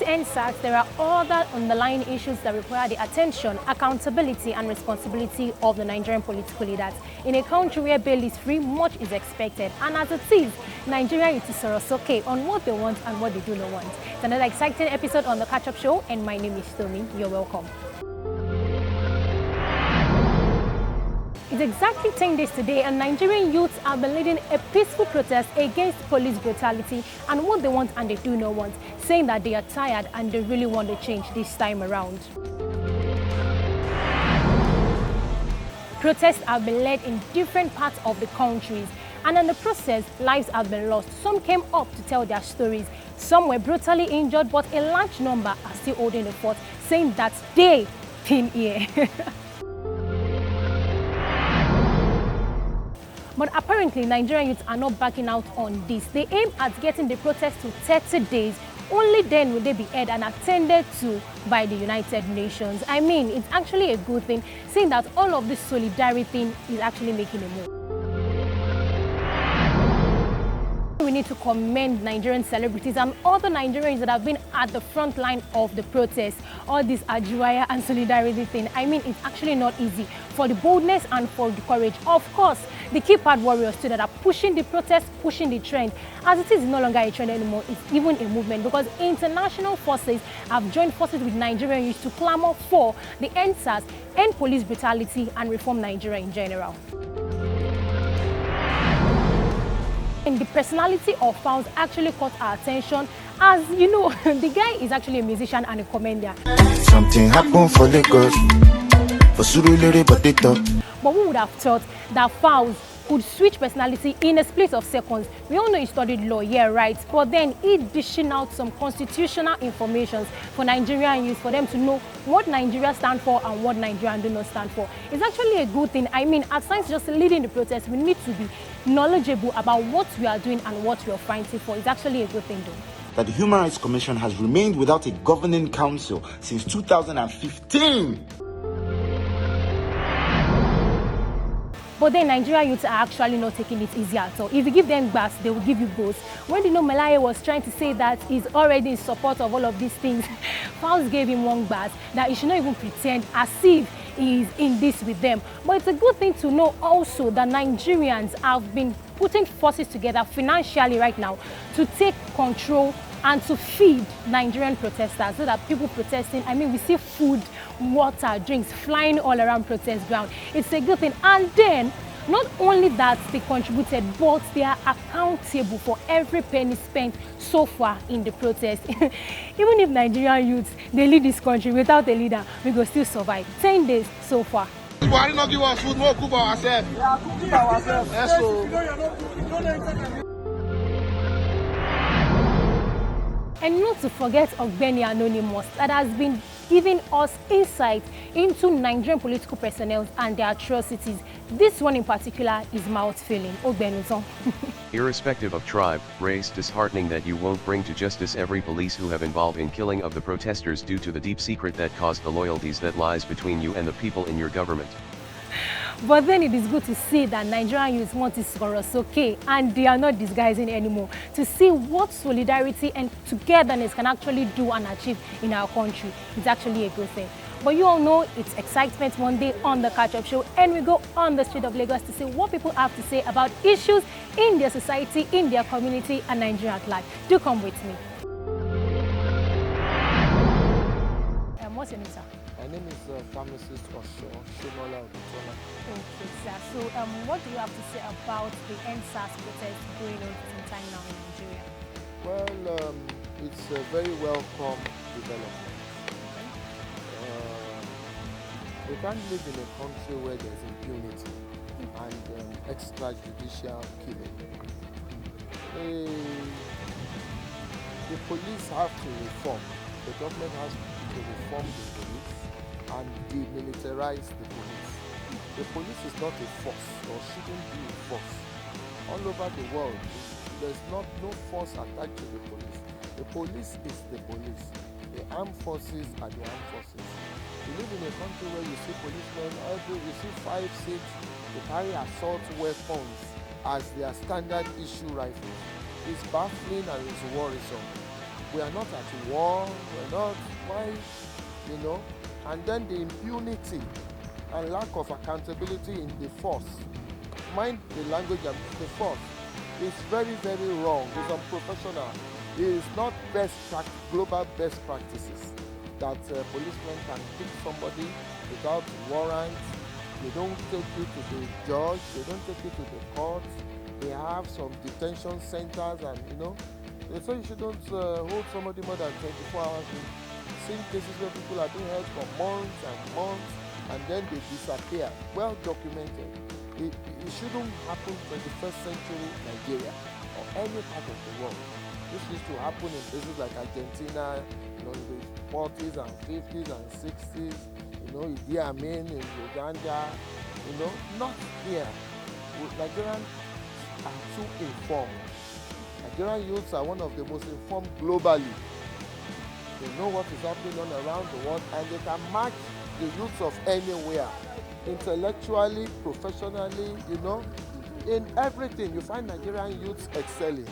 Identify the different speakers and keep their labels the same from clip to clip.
Speaker 1: EndSARS, there are other underlying issues that require the attention, accountability, and responsibility of the Nigerian political leaders. In a country where bail is free, much is expected. And as it is, Nigeria is okay on what they want and what they do not want. It's another exciting episode on the Catch Up Show, and my name is Tomi. You're welcome. It's exactly 10 days today, and Nigerian youths are leading a peaceful protest against police brutality and what they want and they do not want, saying that they are tired and they really want to change this time around. Protests have been led in different parts of the countries, and in the process, lives have been lost. Some came up to tell their stories. Some were brutally injured, but a large number are still holding the fort, saying that they've been here. But apparently, Nigerian youths are not backing out on this. They aim at getting the protest to 30 days. Only then will they be heard and attended to by the United Nations. I mean, it's actually a good thing, seeing that all of this solidarity thing is actually making a move. We need to commend Nigerian celebrities and other Nigerians that have been at the front line of the protest. All this Ajuaya and solidarity thing. I mean, it's actually not easy for the boldness and for the courage. Of course, the keypad warriors too that are pushing the protest, pushing the trend. As it is no longer a trend anymore, it's even a movement because international forces have joined forces with Nigerian youth to clamor for the EndSARS, end police brutality, and reform Nigeria in general. And the personality of Fowls actually caught our attention. As you know, the guy is actually a musician and a comedian.
Speaker 2: Something happened for Lagos, for Surulere, but they talk.
Speaker 1: But who would have thought that Fowls could switch personality in a split of seconds? We all know he studied law, yeah, right? But then he dishing out some constitutional information for Nigerian youth, for them to know what Nigeria stands for and what Nigeria do not stand for. It's actually a good thing. I mean, at times just leading the protest, we need to be knowledgeable about what we are doing and what we are fighting for. It's actually a good thing, though.
Speaker 2: That the Human Rights Commission has remained without a governing council since 2015.
Speaker 1: But then Nigerian youths are actually not taking it easy at all. If you give them gas, they will give you ghosts. When Malaye was trying to say that he's already in support of all of these things, Fowls gave him one gas that he should not even pretend as if he is in this with them. But it's a good thing to know also that Nigerians have been putting forces together financially right now to take control and to feed Nigerian protesters so that people protesting, I mean, we see food, water, drinks flying all around protest ground. It's a good thing. And then, not only that they contributed, but they are accountable for every penny spent so far in the protest. Even if Nigerian youths, they lead this country without a leader, we will still survive. 10 days so far.
Speaker 3: Why not give us food, more cook ourselves? Yeah, cook ourselves. Yes, so.
Speaker 1: And not to forget Ogbeni Anonymous that has been giving us insight into Nigerian political personnel and their atrocities. This one in particular is mouth-filling. Ogbeni.
Speaker 4: Irrespective of tribe, race, disheartening that you won't bring to justice every police who have involved in killing of the protesters due to the deep secret that caused the loyalties that lies between you and the people in your government.
Speaker 1: But then it is good to see that Nigerian youths want to score us okay, and they are not disguising anymore, to see what solidarity and togetherness can actually do and achieve in our country. It's actually a good thing. But you all know it's excitement Monday on the Catch Up Show, and we go on the street of Lagos to see what people have to say about issues in their society, in their community, and Nigeria at large. Do come with me. What's your name, sir?
Speaker 5: My name is Pharmacist Oshomola Odutola.
Speaker 1: Okay, sir. So, what do you have to say about the EndSARS protest going on some time now in Nigeria?
Speaker 5: Well, it's a very welcome development. We can't live in a country where there's impunity and extrajudicial killing. The police have to reform. The government has to reform the police and demilitarize the police. The police is not a force or shouldn't be a force. All over the world, there's no force attached to the police. The police is the police. The armed forces are the armed forces. We live in a country where you see policemen, you see 5, 6, they carry assault weapons as their standard issue rifles. It's baffling and it's worrisome. We are not at war. We're not, why, you know? And then the impunity and lack of accountability in the force. Mind the language, the force. It's very, very wrong. It's unprofessional. It is not global best practices that policemen can pick somebody without warrants. They don't take you to the judge. They don't take you to the court. They have some detention centers, and they say you shouldn't hold somebody more than 24 hours. We've seen cases where people are being held for months and months, and then they disappear. Well documented. It shouldn't happen in 21st century Nigeria or any part of the world. This used to happen in places like Argentina, in the 40s and 50s and 60s. Idi Amin in Uganda. Not here. Nigerians are too informed. Nigerian youths are one of the most informed globally. They know what is happening on around the world, and they can match the youths of anywhere. Intellectually, professionally, in everything. You find Nigerian youths excelling.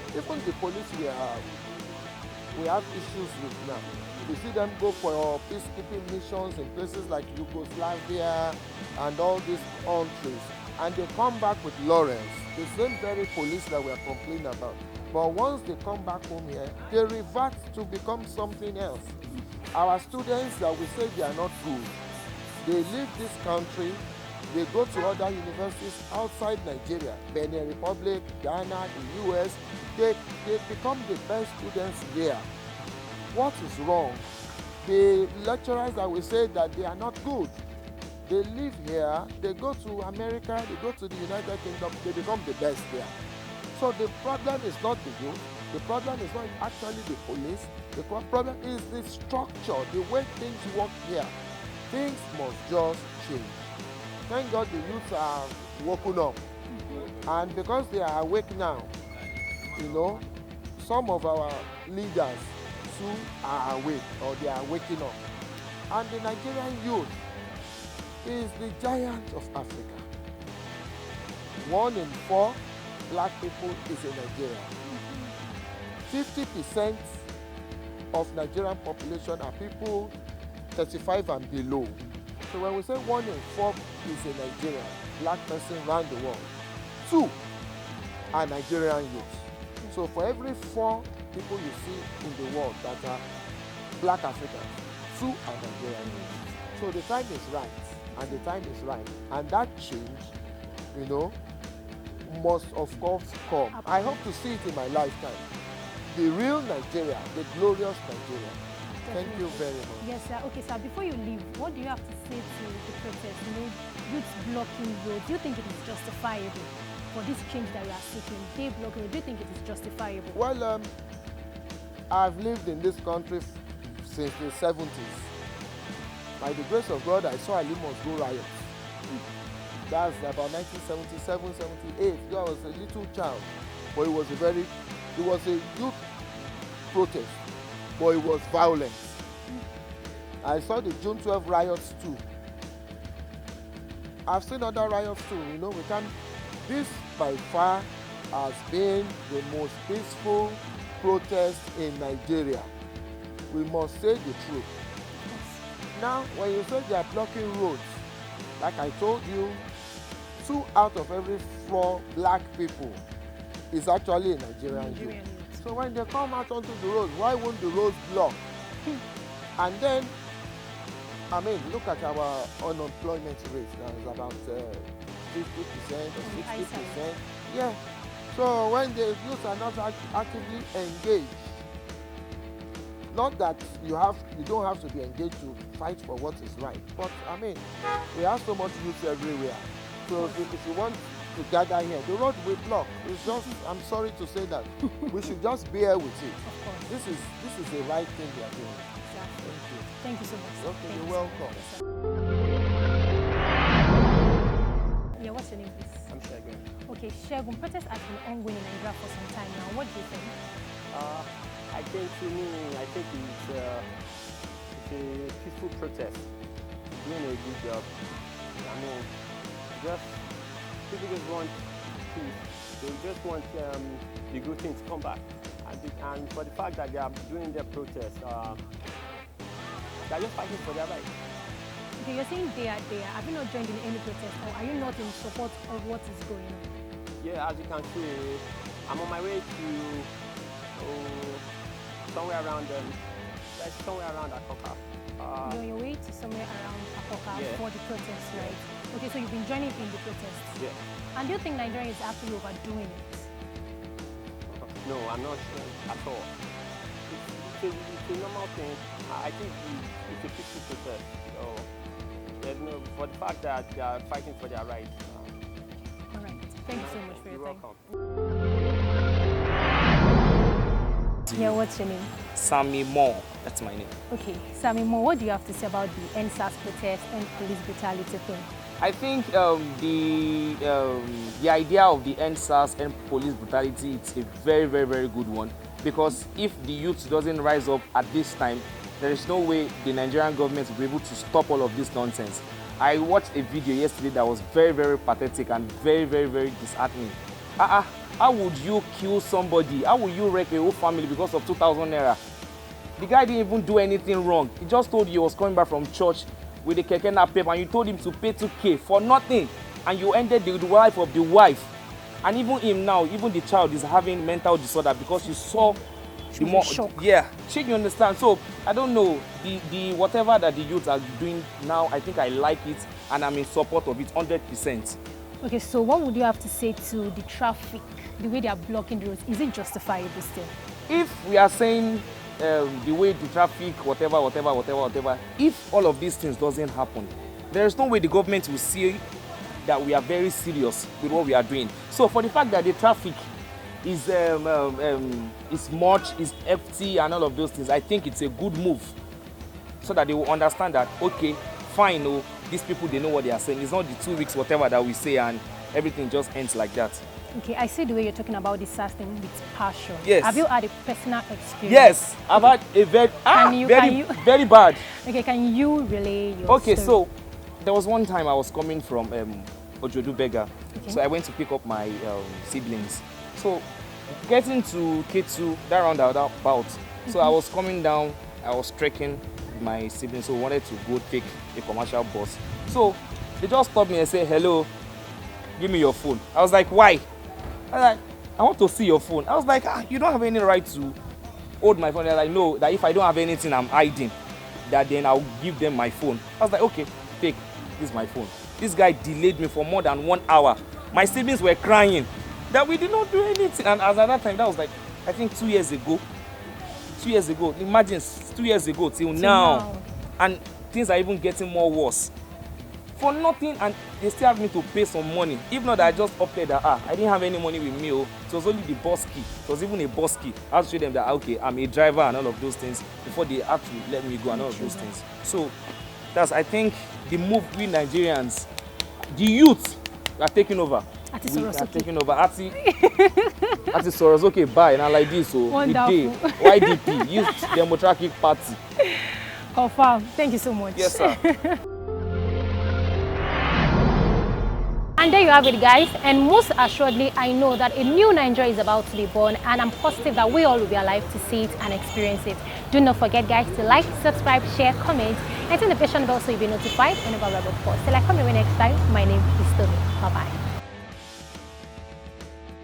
Speaker 5: Even the police we have issues with now. You see them go for peacekeeping missions in places like Yugoslavia and all these countries, and they come back with laurels. The same very police that we are complaining about. But once they come back home here, they revert to become something else. Our students that we say they are not good, they leave this country, they go to other universities outside Nigeria, Benin Republic, Ghana, the US, they become the best students there. What is wrong? The lecturers that we say that they are not good, they live here, they go to America, they go to the United Kingdom, they become the best there. So the problem is not the youth, the problem is not actually the police, the problem is the structure, the way things work here. Things must just change. Thank God the youths are woken up. And because they are awake now, some of our leaders too are awake, or they are waking up. And the Nigerian youth is the giant of Africa. 1 in 4 black people is in Nigeria. 50% of Nigerian population are people 35 and below. So when we say 1 in 4 is a Nigerian black person around the world, 2 are Nigerian youths. So for every 4 people you see in the world that are black Africans, 2 are Nigerian youths. So the time is right, and the time is right. And that change, must of course come. I hope to see it in my lifetime. The real Nigeria, the glorious Nigeria. Thank you very much.
Speaker 1: Yes, sir. Okay, sir, before you leave, what do you have to say to the protest? Youth blocking roads. Do you think it is justifiable for this change that we are seeking? They blocking roads. Do you think it is justifiable?
Speaker 5: Well, I've lived in this country since the 70s. By the grace of God, I saw Ali Moscow riots. That's about 1977, 78. I was a little child, but it was a youth protest, but it was violent. I saw the June 12 riots too. I've seen other riots too. This by far has been the most peaceful protest in Nigeria. We must say the truth. Now, when you say they are blocking roads, like I told you, 2 out of every 4 black people is actually a Nigerian youth. So when they come out onto the roads, why won't the roads block? And then, look at our unemployment rate. Now it's about 50% or 60%. Yeah. So when the youth are not actively engaged, not that you don't have to be engaged to fight for what is right, but we have so much youth everywhere. So if you want to gather here, the road will block. It's just, I'm sorry to say that, we should just bear with it.
Speaker 1: Of course.
Speaker 5: This is the right thing we are doing.
Speaker 1: Exactly.
Speaker 5: Thank you.
Speaker 1: Thank you so much. Sir.
Speaker 5: Okay,
Speaker 1: Thank
Speaker 5: you're
Speaker 1: you
Speaker 5: welcome.
Speaker 1: So much. Yeah, what's your name, please?
Speaker 6: I'm Shegun.
Speaker 1: Okay, Shegun, protest has been ongoing in Nigeria for some time now. What do you think?
Speaker 6: I think it's a peaceful protest. Doing a good job. People just want peace. They just want the good things to come back. And patriotic, and for the fact that they are doing their protest, they are just fighting for their rights.
Speaker 1: Okay, you're saying they are there. Have you not joined in any protest, or are you not in support of what is going on?
Speaker 6: Yeah, as you can see, I'm on my way to somewhere around Akoka.
Speaker 1: You're on your way to somewhere around Akoka
Speaker 6: Yeah.
Speaker 1: for the protest, right? Okay, so you've been joining in the protests.
Speaker 6: Yeah.
Speaker 1: And do you think Nigeria is actually overdoing it?
Speaker 6: No, I'm not sure at all. It's a normal thing. I think it's a peaceful protest. So, there's no, for the fact that they are fighting for their rights.
Speaker 1: All right. Thank you so much for your
Speaker 6: You're
Speaker 1: time.
Speaker 6: welcome.
Speaker 1: Yeah, what's your name?
Speaker 7: Sammy Moore, that's my name.
Speaker 1: Okay, Sammy Mo, what do you have to say about the NSAS protest and police brutality thing?
Speaker 7: I think the idea of the NSAS and police brutality, it's a very, very, very good one, because if the youth doesn't rise up at this time, there is no way the Nigerian government will be able to stop all of this nonsense. I watched a video yesterday that was very, very pathetic and very, very, very disheartening. How would you kill somebody? How would you wreck a whole family because of 2,000 naira? The guy didn't even do anything wrong. He just told you he was coming back from church with a keke napep, and you told him to pay 2K for nothing, and you ended the life of the wife. And even him now, even the child is having mental disorder because you saw the more. Yeah, you understand? So I don't know, the whatever that the youth are doing now, I think I like it, and I'm in support of it 100%.
Speaker 1: Okay, so what would you have to say to the traffic, the way they are blocking the roads? Is it justifiable still?
Speaker 7: If we are saying the way the traffic, whatever, if all of these things doesn't happen, there is no way the government will see that we are very serious with what we are doing. So for the fact that the traffic is much, is empty and all of those things, I think it's a good move, so that they will understand that, okay, fine, oh, these people, they know what they are saying. It's not the 2 weeks, whatever that we say, and everything just ends like that.
Speaker 1: Okay, I see the way you're talking about this SARS thing with passion.
Speaker 7: Yes.
Speaker 1: Have you had a personal experience?
Speaker 7: Yes, I've had a very, very bad.
Speaker 1: Okay, can you relay your
Speaker 7: Okay,
Speaker 1: story?
Speaker 7: so there was one time I was coming from Ojodu Bega.
Speaker 1: Okay.
Speaker 7: So I went to pick up my siblings. So getting to K2, that roundabout. So I was coming down, I was trekking with my siblings, so I wanted to go take a commercial bus. So they just stopped me and said, hello, give me your phone. I was like, why? I was like, I want to see your phone. I was like, you don't have any right to hold my phone. They're like, no, that if I don't have anything I'm hiding, that then I'll give them my phone. I was like, okay, take, this is my phone. This guy delayed me for more than 1 hour. My siblings were crying that we did not do anything. And as at that time, that was like, I think 2 years ago. 2 years ago, imagine 2 years ago till now. And things are even getting more worse. For nothing, and they still have me to pay some money. If not, I just opted that, I didn't have any money with me. Oh. It was only the bus key. It was even a bus key. I had to show them that, okay, I'm a driver and all of those things before they had to let me go and all of those things. So that's, I think, the move we Nigerians, the youth, are taking over. We are taking over. Ati Sorosoke bye, and like this, so
Speaker 1: wonderful.
Speaker 7: YDP, Youth Democratic Party.
Speaker 1: Confirm. Thank you so much.
Speaker 7: Yes, sir.
Speaker 1: And there you have it, guys. And most assuredly, I know that a new Nigeria is about to be born, and I'm positive that we all will be alive to see it and experience it. Do not forget, guys, to like, subscribe, share, comment, and turn the notification bell so you'll be notified whenever we post. Till I come your way next time, my name is Tomi. Bye-bye.